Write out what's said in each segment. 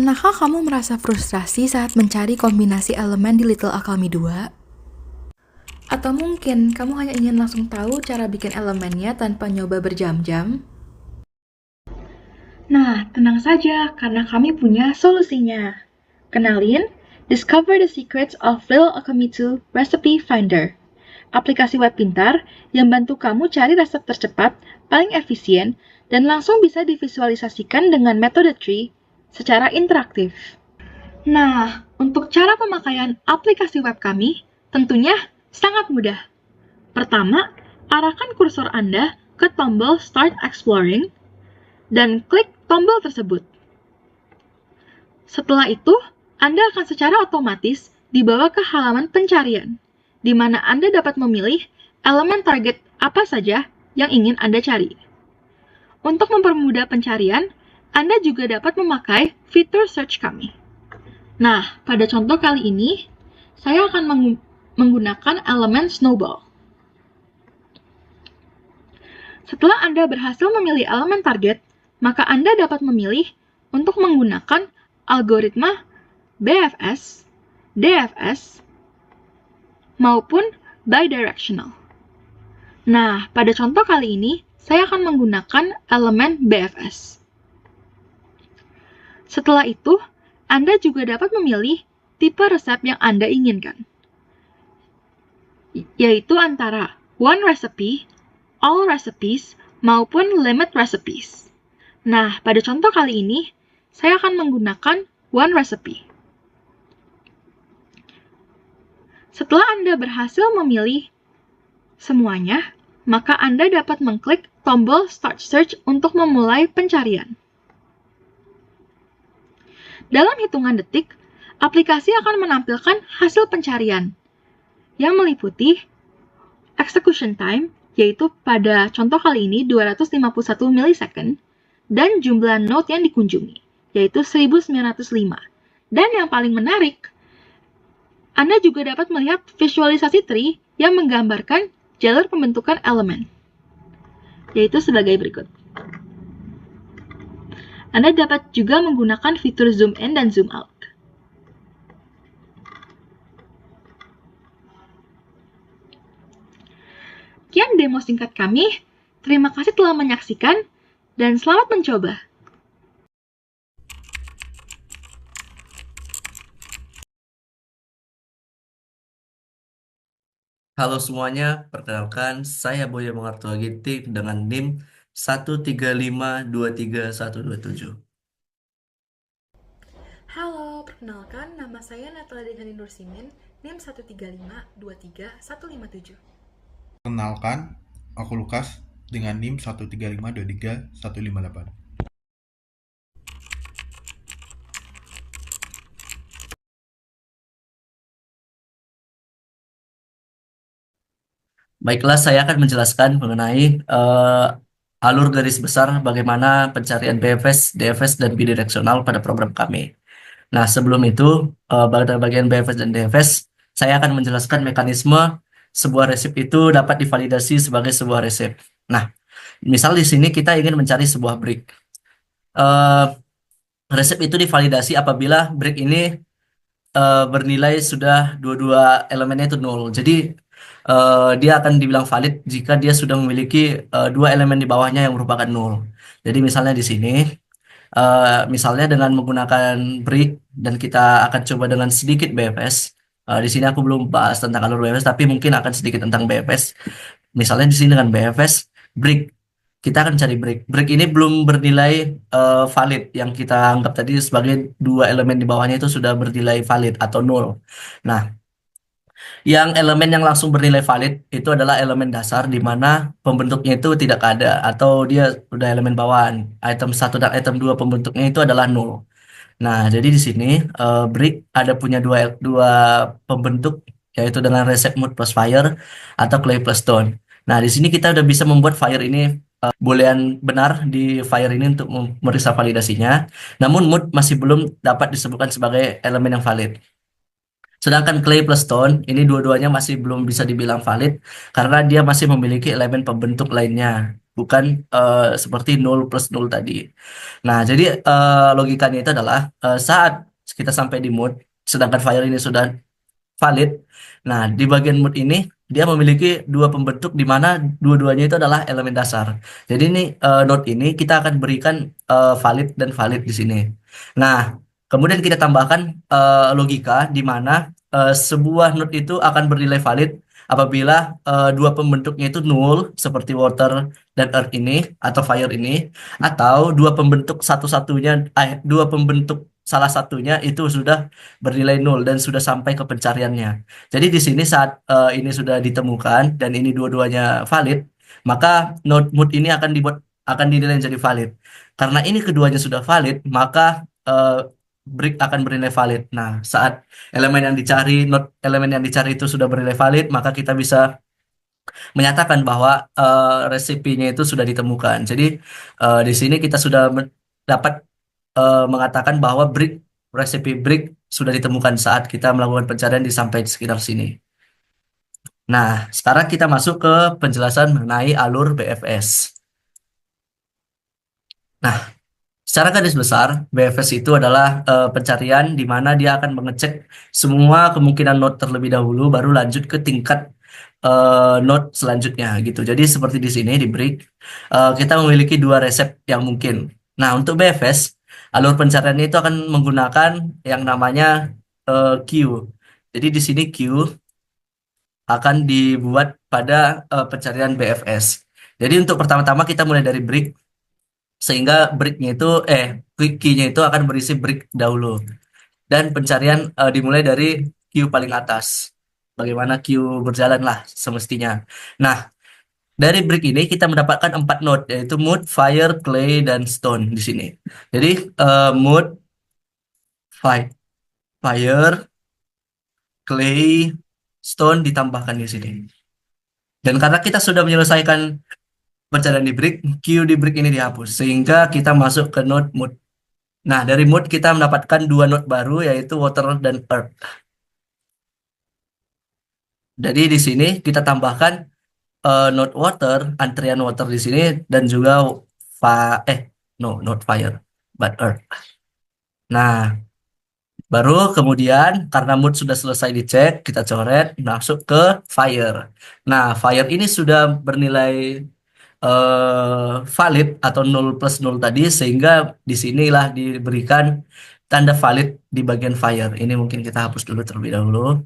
Pernahkah kamu merasa frustrasi saat mencari kombinasi elemen di Little Alchemy 2? Atau mungkin kamu hanya ingin langsung tahu cara bikin elemennya tanpa nyoba berjam-jam? Nah, tenang saja karena kami punya solusinya. Kenalin, Discover the Secrets of Little Alchemy 2 Recipe Finder. Aplikasi web pintar yang bantu kamu cari resep tercepat, paling efisien, dan langsung bisa divisualisasikan dengan metode tree secara interaktif. Nah, untuk cara pemakaian aplikasi web kami, tentunya sangat mudah. Pertama, arahkan kursor Anda ke tombol Start Exploring dan klik tombol tersebut. Setelah itu, Anda akan secara otomatis dibawa ke halaman pencarian, di mana Anda dapat memilih elemen target apa saja yang ingin Anda cari. Untuk mempermudah pencarian, Anda juga dapat memakai fitur search kami. Nah, pada contoh kali ini, saya akan menggunakan elemen snowball. Setelah Anda berhasil memilih elemen target, maka Anda dapat memilih untuk menggunakan algoritma BFS, DFS, maupun bidirectional. Nah, pada contoh kali ini, saya akan menggunakan elemen BFS. Setelah itu, Anda juga dapat memilih tipe resep yang Anda inginkan, yaitu antara one recipe, all recipes, maupun limit recipes. Nah, pada contoh kali ini, saya akan menggunakan one recipe. Setelah Anda berhasil memilih semuanya, maka Anda dapat mengklik tombol Start Search untuk memulai pencarian. Dalam hitungan detik, aplikasi akan menampilkan hasil pencarian yang meliputi execution time, yaitu pada contoh kali ini 251 milisecond, dan jumlah node yang dikunjungi, yaitu 1905. Dan yang paling menarik, Anda juga dapat melihat visualisasi tree yang menggambarkan jalur pembentukan elemen, yaitu sebagai berikut. Anda dapat juga menggunakan fitur zoom in dan zoom out. Sekian demo singkat kami. Terima kasih telah menyaksikan dan selamat mencoba. Halo semuanya, perkenalkan saya Boya Mengartua Ginting dengan NIM 135231127. Halo, perkenalkan nama saya Natalia Deghani Nursimin, NIM 135233157. Kenalkan, aku Lukas dengan NIM 135233158. Baiklah, saya akan menjelaskan mengenai alur garis besar bagaimana pencarian BFS, DFS, dan bidireksional pada program kami. Nah, sebelum itu, pada bagian BFS dan DFS, saya akan menjelaskan mekanisme sebuah resep itu dapat divalidasi sebagai sebuah resep. Nah, misal di sini kita ingin mencari sebuah brick. Eh, Resep itu divalidasi apabila brick ini bernilai sudah dua-dua elemennya itu nol. Jadi dia akan dibilang valid jika dia sudah memiliki dua elemen di bawahnya yang merupakan nol. Jadi misalnya di sini, misalnya dengan menggunakan brick dan kita akan coba dengan sedikit BFS. Di sini aku belum bahas tentang alur BFS, tapi mungkin akan sedikit tentang BFS. Misalnya di sini dengan BFS brick. Kita akan cari break. Break ini belum bernilai valid. Yang kita anggap tadi sebagai dua elemen di bawahnya itu sudah bernilai valid atau nol. Nah, yang elemen yang langsung bernilai valid itu adalah elemen dasar di mana pembentuknya itu tidak ada atau dia udah elemen bawahan. Item satu dan item 2 pembentuknya itu adalah nol. Nah, jadi di sini brick ada punya dua pembentuk yaitu dengan reset mode plus fire atau clay plus stone. Nah, di sini kita udah bisa membuat fire ini boolean benar di fire ini untuk memeriksa validasinya. Namun mood masih belum dapat disebutkan sebagai elemen yang valid. Sedangkan clay plus stone ini dua-duanya masih belum bisa dibilang valid karena dia masih memiliki elemen pembentuk lainnya. bukan seperti 0 plus 0 tadi. Nah, jadi logikanya itu adalah saat kita sampai di mood, sedangkan fire ini sudah valid. Nah, di bagian mood ini dia memiliki dua pembentuk di mana dua-duanya itu adalah elemen dasar. Jadi ini node ini kita akan berikan valid dan valid di sini. Nah, kemudian kita tambahkan logika di mana sebuah node itu akan bernilai valid apabila dua pembentuknya itu null seperti water dan earth ini atau fire ini, atau dua pembentuk satu-satunya dua pembentuk salah satunya itu sudah bernilai nol dan sudah sampai ke pencariannya. Jadi di sini saat ini sudah ditemukan dan ini dua-duanya valid, maka node mood ini akan dinilai jadi valid. Karena ini keduanya sudah valid, maka brick akan bernilai valid. Nah, saat elemen yang dicari, node elemen yang dicari itu sudah bernilai valid, maka kita bisa menyatakan bahwa resipinya itu sudah ditemukan. Jadi di sini kita sudah dapat mengatakan bahwa resipi brick sudah ditemukan saat kita melakukan pencarian di sampai sekitar sini. Nah, sekarang kita masuk ke penjelasan mengenai alur BFS. Nah, secara garis besar, BFS itu adalah pencarian di mana dia akan mengecek semua kemungkinan node terlebih dahulu, baru lanjut ke tingkat node selanjutnya gitu. Jadi seperti di sini di break, kita memiliki dua resep yang mungkin. Nah, untuk BFS, alur pencarian itu akan menggunakan yang namanya queue. Jadi di sini queue akan dibuat pada pencarian BFS. Jadi untuk pertama-tama kita mulai dari break, sehingga breaknya itu key-nya itu akan berisi break dahulu. Dan pencarian dimulai dari queue paling atas. Bagaimana queue berjalan lah semestinya. Nah, dari brick ini kita mendapatkan 4 node, yaitu mood, fire, clay, dan stone di sini. Jadi mood, fire, clay, stone ditambahkan di sini. Dan karena kita sudah menyelesaikan pencarian di brick, queue di brick ini dihapus sehingga kita masuk ke node mood. Nah, dari mood kita mendapatkan dua node baru, yaitu water dan earth. Jadi di sini kita tambahkan node water, antrian water di sini, dan juga not fire, but earth. Nah, baru kemudian karena mood sudah selesai dicek, kita coret masuk ke fire. Nah, fire ini sudah bernilai valid atau 0 plus 0 tadi, sehingga disinilah diberikan tanda valid di bagian fire. Ini mungkin kita hapus dulu terlebih dahulu.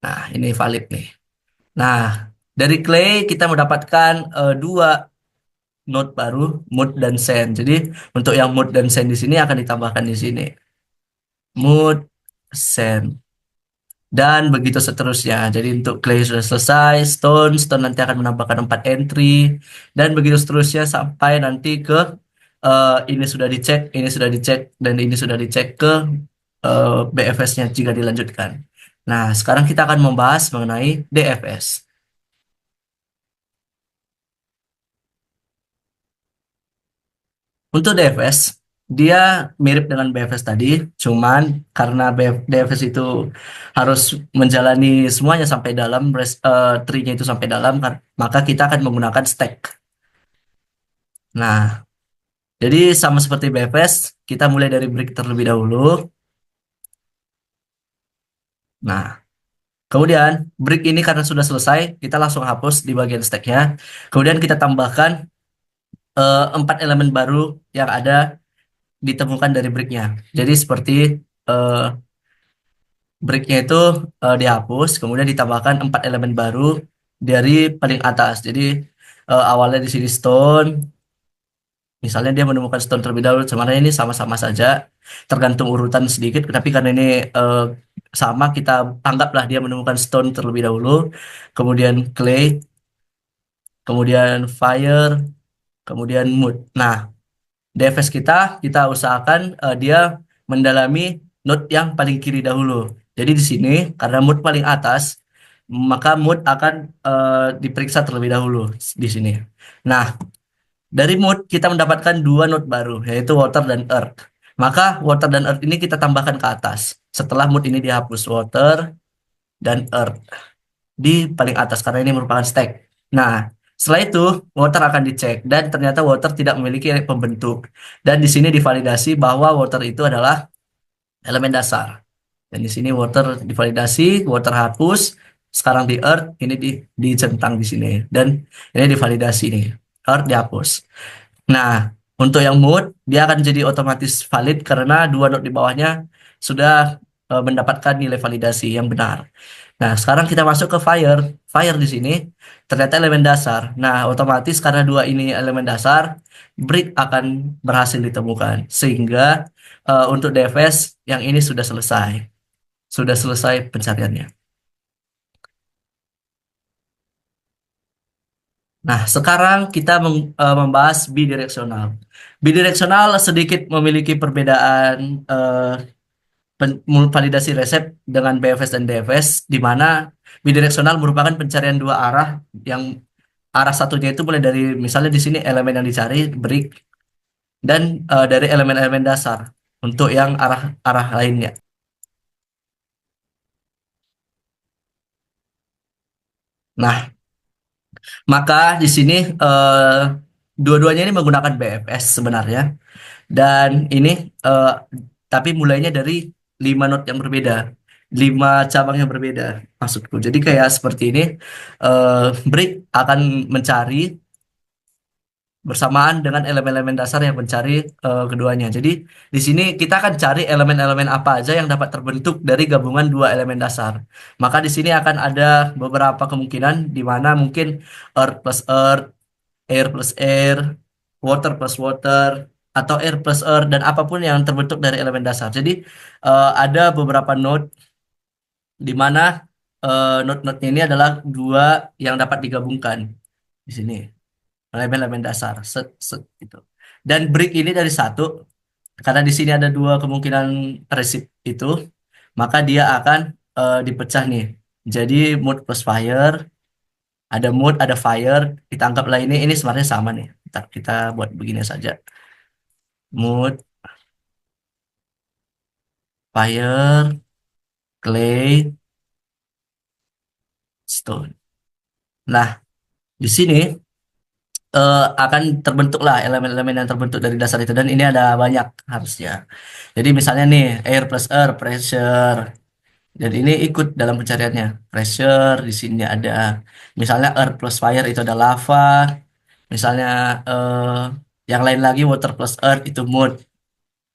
Nah, ini valid nih. Nah, dari clay kita mendapatkan dua node baru, mood dan sand. Jadi untuk yang mood dan sand di sini akan ditambahkan di sini. Mood, sand. Dan begitu seterusnya. Jadi untuk clay sudah selesai, stone nanti akan menambahkan 4 entry, dan begitu seterusnya sampai nanti ke ini sudah dicek, dan ini sudah dicek ke BFS-nya jika dilanjutkan. Nah, sekarang kita akan membahas mengenai DFS. Untuk DFS, dia mirip dengan BFS tadi, cuman karena DFS itu harus menjalani semuanya sampai dalam, tree-nya itu sampai dalam, maka kita akan menggunakan stack. Nah, jadi sama seperti BFS, kita mulai dari brick terlebih dahulu. Nah, kemudian brick ini karena sudah selesai, kita langsung hapus di bagian stack-nya. Kemudian kita tambahkan 4 elemen baru yang ada ditemukan dari brick-nya. Jadi seperti brick-nya itu dihapus, kemudian ditambahkan 4 elemen baru dari paling atas. Jadi awalnya di sini stone, misalnya dia menemukan stone terlebih dahulu, sebenarnya ini sama-sama saja, tergantung urutan sedikit, tapi karena ini sama, kita anggaplah dia menemukan stone terlebih dahulu, kemudian clay, kemudian fire, kemudian wood. Nah, DFS kita usahakan dia mendalami node yang paling kiri dahulu. Jadi di sini karena mood paling atas, maka mood akan diperiksa terlebih dahulu di sini. Nah, dari mood kita mendapatkan dua node baru, yaitu water dan earth. Maka water dan earth ini kita tambahkan ke atas. Setelah mood ini dihapus, water dan earth di paling atas karena ini merupakan stack. Nah, Setelah itu, water akan dicek dan ternyata water tidak memiliki pembentuk. Dan di sini divalidasi bahwa water itu adalah elemen dasar. Dan di sini water divalidasi, water hapus. Sekarang di earth ini dicentang di sini dan ini divalidasi nih. Earth dihapus. Nah, untuk yang mood dia akan jadi otomatis valid karena dua node di bawahnya sudah mendapatkan nilai validasi yang benar. Nah, sekarang kita masuk ke fire. Fire di sini ternyata elemen dasar. Nah, otomatis karena dua ini elemen dasar, brick akan berhasil ditemukan. Sehingga untuk DFS yang ini sudah selesai. Sudah selesai pencariannya. Nah, sekarang kita membahas bidireksional. Bidireksional sedikit memiliki perbedaan validasi resep dengan BFS dan DFS, di mana bidireksional merupakan pencarian dua arah yang arah satunya itu mulai dari misalnya di sini elemen yang dicari brick dan dari elemen-elemen dasar untuk yang arah-arah lainnya. Nah, maka di sini dua-duanya ini menggunakan BFS sebenarnya. Dan ini eh, tapi mulainya dari 5 not yang berbeda, 5 cabang yang berbeda maksudku. Jadi kayak seperti ini, eh, Brick akan mencari bersamaan dengan elemen-elemen dasar yang mencari keduanya. Jadi di sini kita akan cari elemen-elemen apa aja yang dapat terbentuk dari gabungan dua elemen dasar. Maka di sini akan ada beberapa kemungkinan di mana mungkin Earth plus Earth, air plus air, water plus water, atau air plus air, dan apapun yang terbentuk dari elemen dasar. Jadi ada beberapa node di mana node-node ini adalah dua yang dapat digabungkan di sini, elemen-elemen dasar, set, set, gitu. Dan brick ini dari satu, karena di sini ada dua kemungkinan resip itu, maka dia akan dipecah nih. Jadi mood plus fire, ada mood, ada fire, kita anggaplah ini sebenarnya sama nih. Kita buat begini saja. Mood, fire, clay, stone. Nah, di sini akan terbentuklah elemen-elemen yang terbentuk dari dasar itu dan ini ada banyak harusnya. Jadi misalnya nih air plus air, pressure. Dan ini ikut dalam pencariannya. Pressure di sini ada. Misalnya earth plus fire itu ada lava. Misalnya yang lain lagi water plus earth itu mood.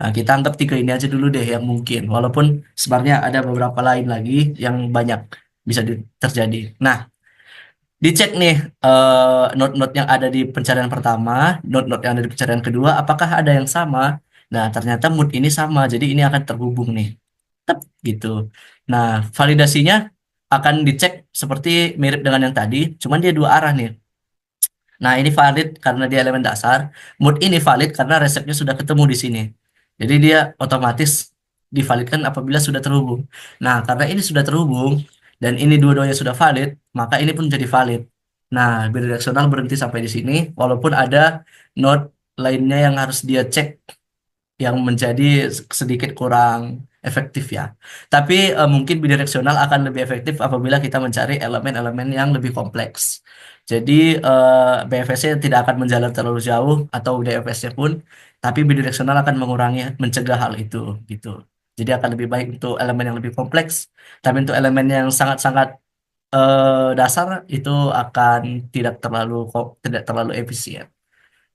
Nah, kita anggap tiga ini aja dulu deh yang mungkin. Walaupun sebenarnya ada beberapa lain lagi yang banyak bisa terjadi. Nah, dicek nih note-note yang ada di pencarian pertama, note-note yang ada di pencarian kedua, apakah ada yang sama? Nah, ternyata mood ini sama, jadi ini akan terhubung nih. Tep, gitu. Nah, validasinya akan dicek seperti mirip dengan yang tadi, cuman dia dua arah nih. Nah, ini valid karena dia elemen dasar. Mood ini valid karena resepnya sudah ketemu di sini. Jadi dia otomatis divalidkan apabila sudah terhubung. Nah, karena ini sudah terhubung dan ini dua-duanya sudah valid, maka ini pun jadi valid. Nah, bidireksional berhenti sampai di sini, walaupun ada node lainnya yang harus dia cek yang menjadi sedikit kurang efektif ya. Tapi mungkin bidireksional akan lebih efektif apabila kita mencari elemen-elemen yang lebih kompleks. Jadi BFS-nya tidak akan menjalar terlalu jauh atau DFS-nya pun, tapi bidireksional akan mengurangi, mencegah hal itu gitu. Jadi akan lebih baik untuk elemen yang lebih kompleks, tapi untuk elemen yang sangat-sangat dasar itu akan tidak terlalu efisien.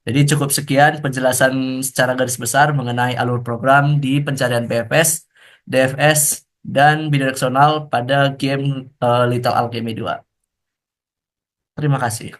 Jadi cukup sekian penjelasan secara garis besar mengenai alur program di pencarian BFS, DFS, dan bidireksional pada game Little Alchemy 2. Terima kasih.